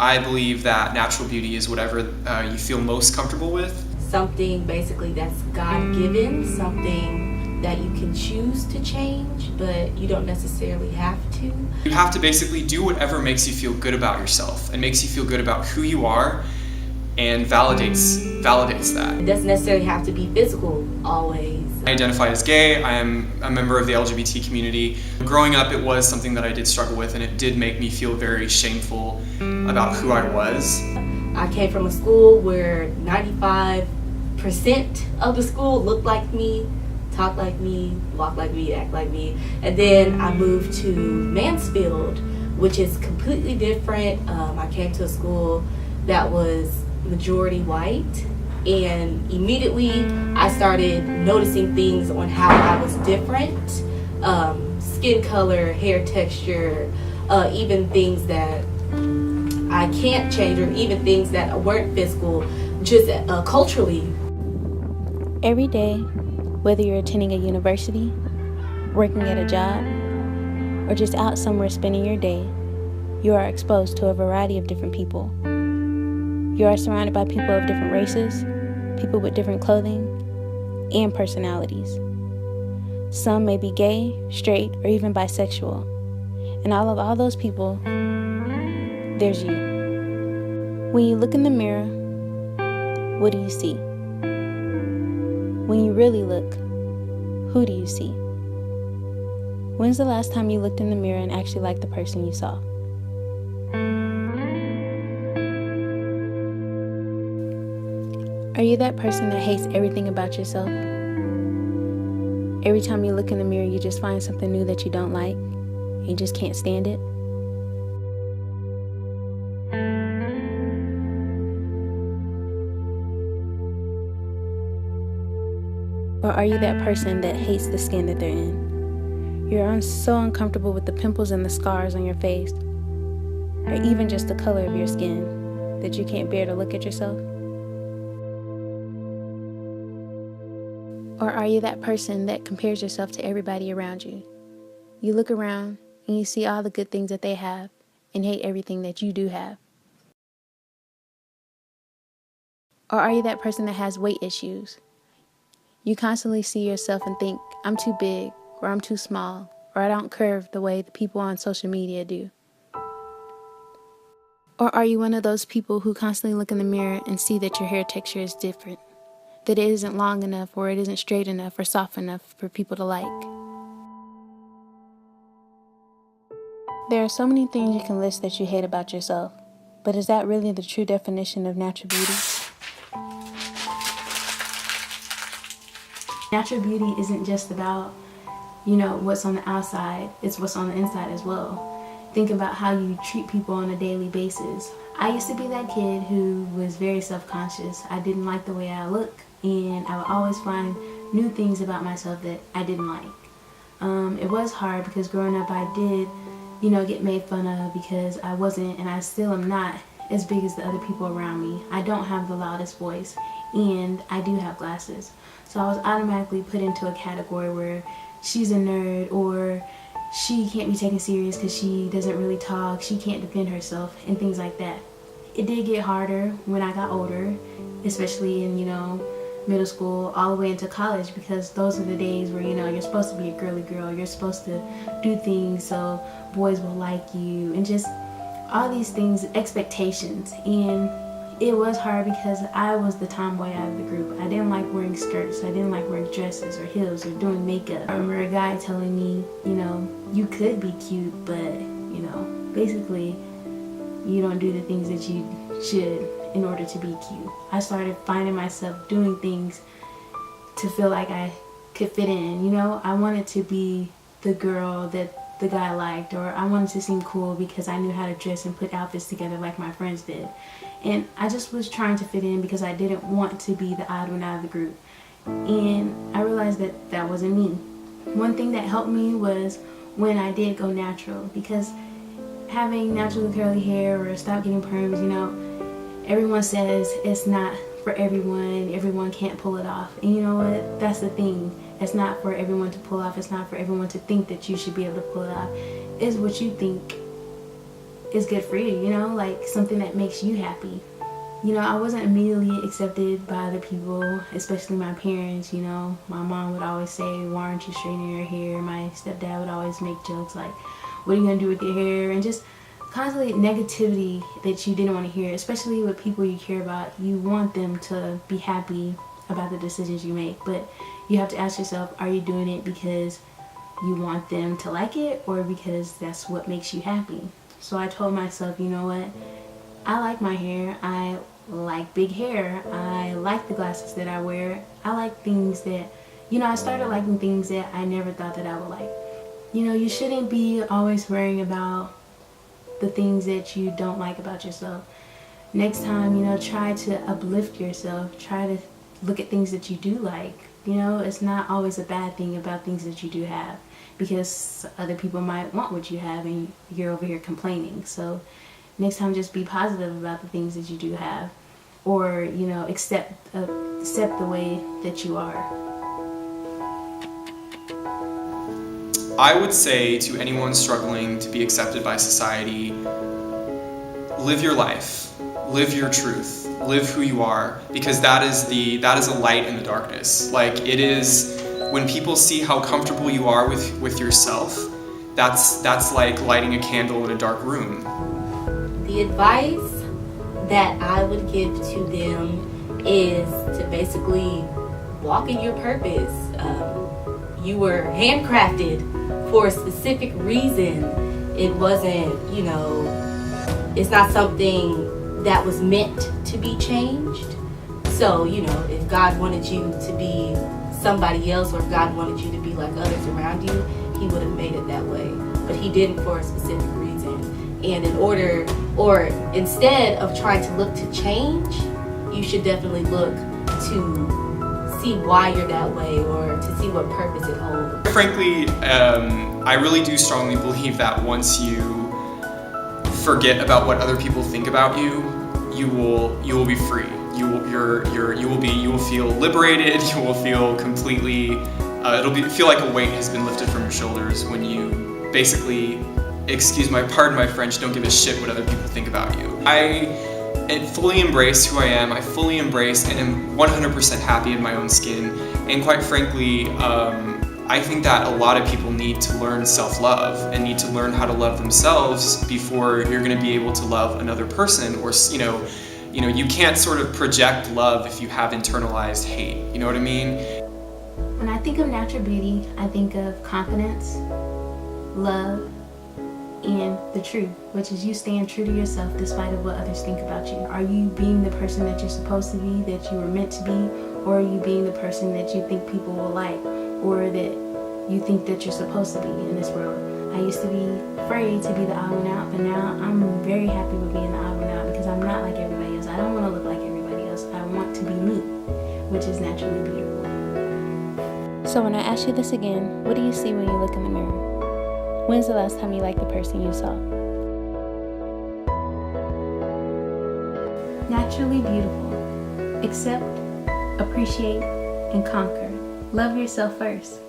I believe that natural beauty is whatever you feel most comfortable with. Something basically that's God-given, something that you can choose to change, but you don't necessarily have to. You have to basically do whatever makes you feel good about yourself and makes you feel good about who you are and validates that. It doesn't necessarily have to be physical always. I identify as gay. I am a member of the LGBT community. Growing up, it was something that I did struggle with, and it did make me feel very shameful about who I was. I came from a school where 95% of the school looked like me, talked like me, walked like me, act like me. And then I moved to Mansfield, which is completely different. I came to a school that was majority white, and immediately I started noticing things on how I was different. Skin color, hair texture, even things that I can't change, or even things that weren't physical, just culturally. Every day, whether you're attending a university, working at a job, or just out somewhere spending your day, you are exposed to a variety of different people. You are surrounded by people of different races, people with different clothing, and personalities. Some may be gay, straight, or even bisexual. And out of all those people, there's you. When you look in the mirror, what do you see? When you really look, who do you see? When's the last time you looked in the mirror and actually liked the person you saw? Are you that person that hates everything about yourself? Every time you look in the mirror, you just find something new that you don't like, and you just can't stand it? Or are you that person that hates the skin that they're in? You're so uncomfortable with the pimples and the scars on your face, or even just the color of your skin, that you can't bear to look at yourself? Or are you that person that compares yourself to everybody around you? You look around and you see all the good things that they have and hate everything that you do have. Or are you that person that has weight issues? You constantly see yourself and think, I'm too big, or I'm too small, or I don't curve the way the people on social media do. Or are you one of those people who constantly look in the mirror and see that your hair texture is different, that it isn't long enough, or it isn't straight enough or soft enough for people to like? There are so many things you can list that you hate about yourself, but is that really the true definition of natural beauty? Natural beauty isn't just about, what's on the outside, it's what's on the inside as well. Think about how you treat people on a daily basis. I used to be that kid who was very self-conscious. I didn't like the way I look, and I would always find new things about myself that I didn't like. It was hard because growing up I did, get made fun of because I wasn't, and I still am not, as big as the other people around me. I don't have the loudest voice, and I do have glasses. So I was automatically put into a category where she's a nerd, or she can't be taken serious because she doesn't really talk, she can't defend herself, and things like that. It did get harder when I got older, especially in, middle school all the way into college, because those are the days where, you're supposed to be a girly girl, you're supposed to do things so boys will like you, and just all these things, expectations. And it was hard because I was the tomboy out of the group. I didn't like wearing skirts, I didn't like wearing dresses or heels or doing makeup. I remember a guy telling me, you could be cute, but, basically you don't do the things that you should in order to be cute. I started finding myself doing things to feel like I could fit in, I wanted to be the girl that the guy liked, or I wanted to seem cool because I knew how to dress and put outfits together like my friends did. And I just was trying to fit in because I didn't want to be the odd one out of the group. And I realized that that wasn't me. One thing that helped me was when I did go natural, because having naturally curly hair or stop getting perms, everyone says it's not for everyone, everyone can't pull it off. And you know what? That's the thing. It's not for everyone to pull off. It's not for everyone to think that you should be able to pull it off. It's what you think is good for you, you know, like something that makes you happy. You know, I wasn't immediately accepted by other people, especially my parents, you know. My mom would always say, why aren't you straightening your hair? My stepdad would always make jokes like, what are you going to do with your hair? And just constantly negativity that you didn't want to hear, especially with people you care about. You want them to be happy about the decisions you make, but you have to ask yourself, are you doing it because you want them to like it or because that's what makes you happy? So I told myself, you know what? I like my hair. I like big hair. I like the glasses that I wear. I like things that, you know, I started liking things that I never thought that I would like. You know, you shouldn't be always worrying about the things that you don't like about yourself. Next time, you know, try to uplift yourself. Try to look at things that you do like. You know, it's not always a bad thing about things that you do have, because other people might want what you have and you're over here complaining. So next time, just be positive about the things that you do have, or, you know, accept the way that you are. I would say to anyone struggling to be accepted by society, live your life, live your truth, live who you are, because that is a light in the darkness. Like, it is, when people see how comfortable you are with yourself, that's like lighting a candle in a dark room. The advice that I would give to them is to basically walk in your purpose. You were handcrafted for a specific reason. It wasn't, you know, it's not something that was meant to be changed. So, you know, if God wanted you to be somebody else, or if God wanted you to be like others around you, He would have made it that way. But He didn't for a specific reason. And instead of trying to look to change, you should definitely look to see why you're that way, or to see what purpose it holds. Frankly, I really do strongly believe that once you forget about what other people think about you, you will be free. You will feel liberated. You will feel completely. Feel like a weight has been lifted from your shoulders when you basically, pardon my French, don't give a shit what other people think about you. I fully embrace who I am. I fully embrace and am 100% happy in my own skin. And quite frankly, I think that a lot of people need to learn self-love and need to learn how to love themselves before you're going to be able to love another person. Or, you can't sort of project love if you have internalized hate. You know what I mean? When I think of natural beauty, I think of confidence, love, and the truth, which is you staying true to yourself despite of what others think about you. Are you being the person that you're supposed to be, that you were meant to be, or are you being the person that you think people will like, or that you think that you're supposed to be in this world? I used to be afraid to be the odd one out, but now I'm very happy with being the odd one out, because I'm not like everybody else. I don't want to look like everybody else. I want to be me, which is naturally beautiful. So when I ask you this again, what do you see when you look in the mirror? When's the last time you liked the person you saw? Naturally beautiful. Accept, appreciate, and conquer. Love yourself first.